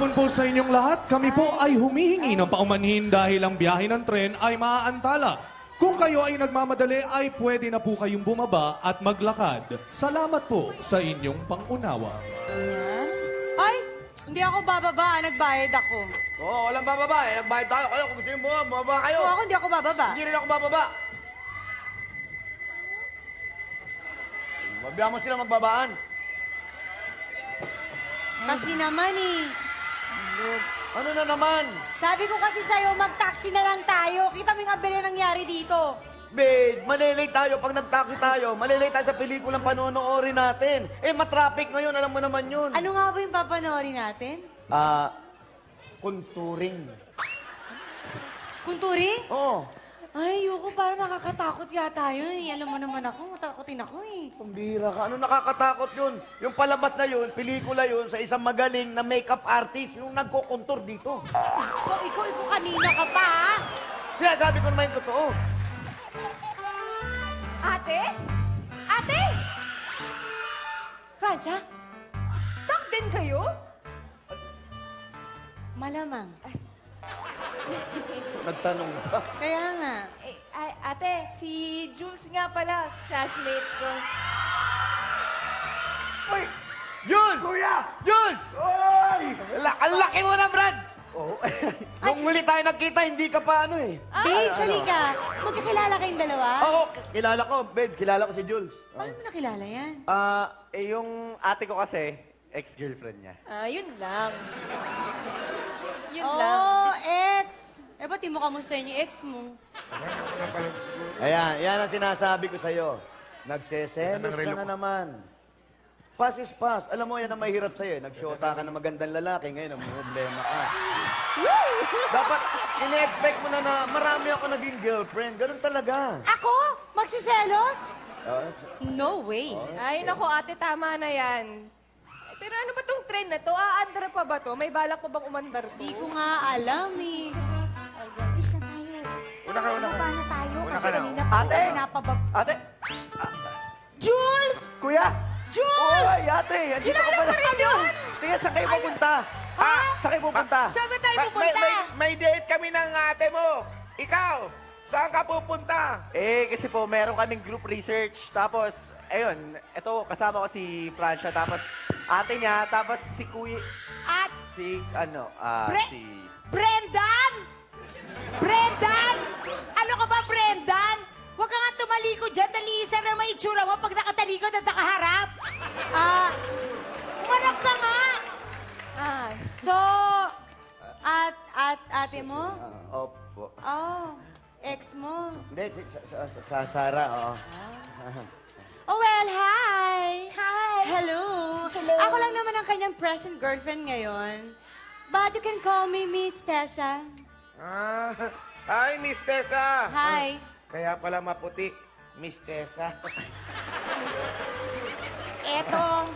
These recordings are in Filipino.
hapon po sa inyong lahat. Kami po ay humihingi ng paumanhin dahil ang biyahe ng tren ay maaantala. Kung kayo ay nagmamadali, ay pwede na po kayong bumaba at maglakad. Salamat po sa inyong pangunawa. Ay, hindi ako bababa. Nagbayad ako. Oo, walang bababa eh. Nagbayad tayo. Kayo, kung gusto nyo bumaba kayo. Kung ako, hindi ako bababa. Hindi rin ako bababa. Mabiyaan mo sila magbabaan. Kasi naman eh. Ano na naman? Sabi ko kasi sa'yo, mag-taxi na lang tayo. Kita mo yung abili nangyari dito. Babe, malilate tayo pag nag-taxi tayo. Malilate tayo sa pelikulang panonoorin natin. Eh, matraffic ngayon. Alam mo naman yun. Ano nga ba yung papanoorin natin? Kunturing. Kunturing? Oo. Ay, ayoko, parang nakakatakot yata yun. Eh. Alam mo naman ako, matakotin ako eh. Pambira ka. Ano nakakatakot yun? Yung palabas na yun, pelikula yun, sa isang magaling na makeup artist, yung nagkukontur dito. Ikaw kanina ka pa, ha? Siya, sabi ko naman yung totoo. Ate? Ate? Francia? Stuck din kayo? Malamang. Nagtanong ka. Kaya nga. Ate, si Jules nga pala, classmate ko. Uy! Jules! Kuya! Jules! Oy! Ang laki mo na, Brad! Oo. Nung huli tayo nagkita, hindi ka pa ano eh. Babe, halika. Magkakilala kayong dalawa? Oo, kilala ko, babe. Kilala ko si Jules. Paano mo nakilala yan? Yung ate ko kasi, ex-girlfriend niya. Yun lang. Yun lang. Oh, ex. Eh, ba't di mo kamustahin yung ex mo? Ayan, yan ang sinasabi ko sa'yo. Nagseselos ka na naman. Pass is pass. Alam mo, yan ang mahirap sa'yo. Nagsyota ka ng magandang lalaki, ngayon ang problema ka. Dapat, ine-expect mo na marami ako naging girlfriend. Ganun talaga. Ako? Magsiselos? No way. Ay, naku ate, tama na yan. Pero ano ba tong trend na to? Aandar pa ba to? May balak pa bang umandar to? Di ko nga alam eh. Isa tayo. Una ka. Baba na tayo kasi Una ka na. kanina pa Ate! pinapabab... Ate! Jules! Kuya! Jules! Oy, ate! Andito ka pala. Tingnan, saan kayo pupunta? Saan kayo pupunta? Saan ba tayo pupunta? May date kami ng ate mo. Ikaw, saan ka pupunta? Kasi po, meron kaming group research. Tapos, ayun, ito, kasama ko si Francia. Tapos, ate niya. Tapos, si Kuya... At Si, si... Brendan! Brendan! Ano ka ba, Brendan? Huwag ka nga tumalikod dyan. Dalisan na may itsura mo pag nakatalikod at nakaharap. Umarap ka nga. So, ate mo? Opo. Oh, ex mo. Hindi, sa Sara, oo. Oh, well, hi! Hi! Hello! Hello. Ako lang naman ang kanyang present girlfriend ngayon. But you can call me Miss Tessa. Hi, Miss Tessa. Hi. Kaya pala maputi, Miss Tessa. Eto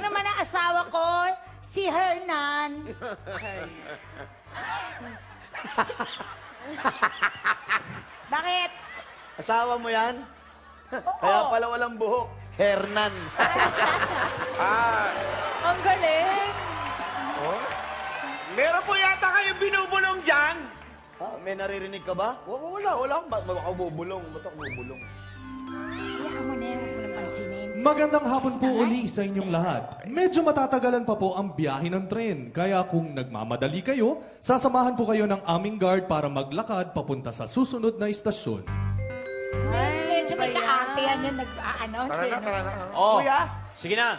naman ang asawa ko, si Hernan. Bakit? Asawa mo yan? Kaya pala walang buhok. Hernan. Ang galing. Meron po yata kayong binubulong dyan. May naririnig ka ba? Wala. Ba't ako bubulong? Ba't ako bubulong? Hayaan mo na yan, huwag mo nang pansinin. Magandang hapon po uli sa inyong lahat. Medyo matatagalan pa po ang biyahe ng tren. Kaya kung nagmamadali kayo, sasamahan po kayo ng aming guard para maglakad papunta sa susunod na istasyon. Medyo may kaartehan yun, nag-a-announce. Oh, Kuya? sige na.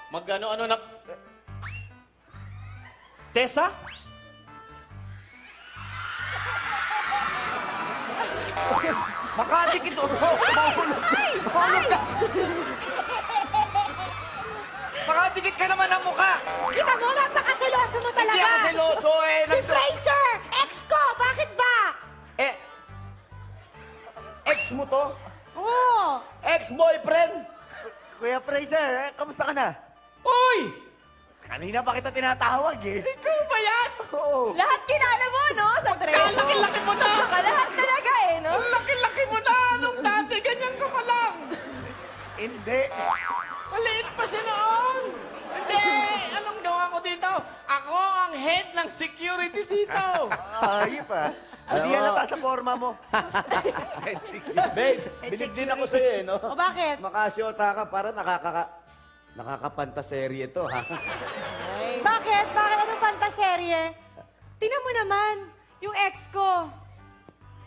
Mag-ano-ano na... Tessa? Makadikit ito. Mahulog ka. Makadikit ka naman ang mukha. Kita mo, napakaseloso mo talaga! Hindi ako seloso eh. Si Fraser! Ex ko! Bakit ba? Ex mo to? Oo! Ex-boyfriend? Kuya Fraser, kamusta ka na? Uy! Kanina pa kita tinatawag eh. Ikaw ba yan? Oo. Lahat kilala mo, no? Sa trend. Kalaki-laki mo na. Lahat talaga eh, no? Ang laki-laki mo na. Nung dati, ganyan ka pa lang. Hindi. Maliit pa siya noon. Hindi. Anong gawa ko dito? Ako forma mo. Babe, bilib din ako sa'yo eh, no? O bakit? Makasyota ka, para nakakapantaserye ito, ha? Bakit? Bakit? Anong fantaserye? Tingnan mo naman, yung ex ko.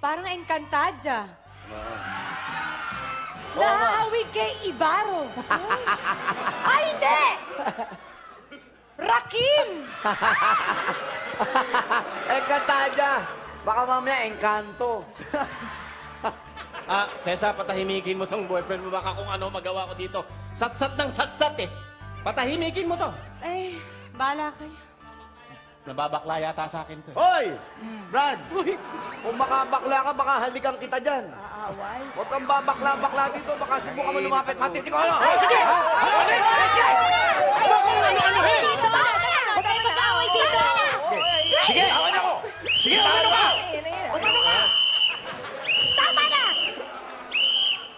Parang Encantadia. Naawig kay Ibaro. Ay, hindi! Rakim! Encantadia! Baka mamaya, Encanto. Tessa, patahimikin mo tong boyfriend mo. Baka kung ano magawa ko dito. Satsat ng satsat eh. Patahimikin mo to. Ay, bala kayo. Nababakla yata sa akin to. Hoy! Brad! Kung makabakla ka, baka halikan kita dyan. Aaway. Huwag kang babakla-bakla dito, baka subukan mo lumapit. Matitik ko ano? Sige! Dito ba? Huwag kayo mag-away dito. Sige! Awan ako! Sige, talo ka! Tama na!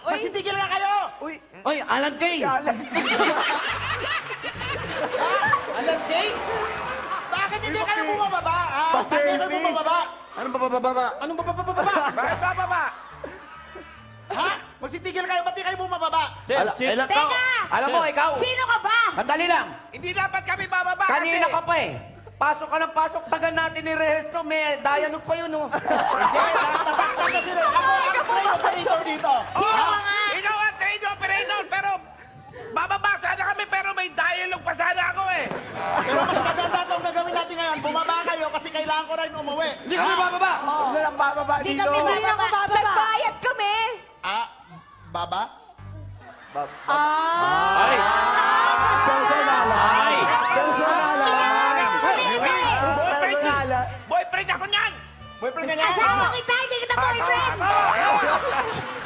Masitigil na kayo! Uy, Hoy, Alan Kay! bakit hindi kayo bumababa? Bakit hindi kayo bumababa? Anong bababa? Anong bababa? Bakit bababa? Ha? Magsitigil kayo, ba't di kayo bumababa? Sir, Chief. Alam mo, ikaw, Sino ka ba? sandali lang. Hindi dapat kami bababa Kanina kasi. ka pa eh. Pasok ka ng pasok, tagal natin ni rehearse to. May dialogue pa yun, oh. Hindi, natatakpan na sila. Ako ang train operator dito. Sino ka nga? Ikaw ang train operator, pero bababa sana kami, pero may dialogue pa sana ako eh. Pero mas maganda itong gagawin natin ngayon. Bumaba kayo kasi kailangan ko rin umuwi. Hindi kami bababa! Huwag na lang bababa Di dito. kami bababa. Nagbayad kami! Ah, baba? Ay! Ay! Boyfriend ako niyan! Boyfriend ka niya? Asawa kita, hindi kita boyfriend!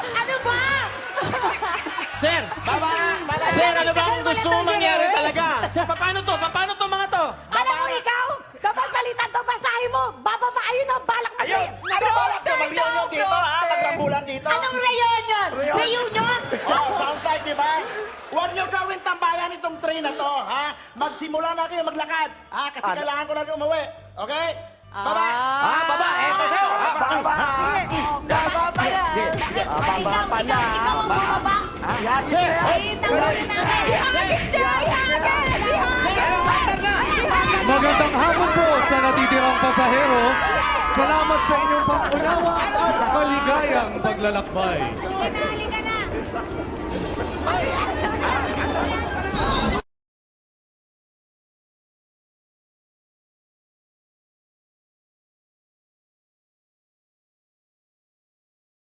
Ano ba? Sir! Sir, ano ba ang gusto mong mangyari talaga? Sir, paano to? Paano to mga to? Alam mo ikaw, kapag balitan to basahin mo, bababa ayun ang balak mo. Ayun! Ano balak ka? Mag-reunion dito, ha? Magrambulan dito. Anong reunion? Reunion? Oh, sounds like, di ba? Huwag niyo gawin tambayan itong train na to, ha? Magsimula na kayo maglakad, ha? Kasi kailangan ko na rin umuwi. Okay? Baba! Baba! Eto sa'yo! Baba pa yan. Ikaw ang bumaba. Sir! Magandang hapon po sa natitirang pasahero. Salamat sa inyong pangunawa at maligayang paglalakbay. Halika na.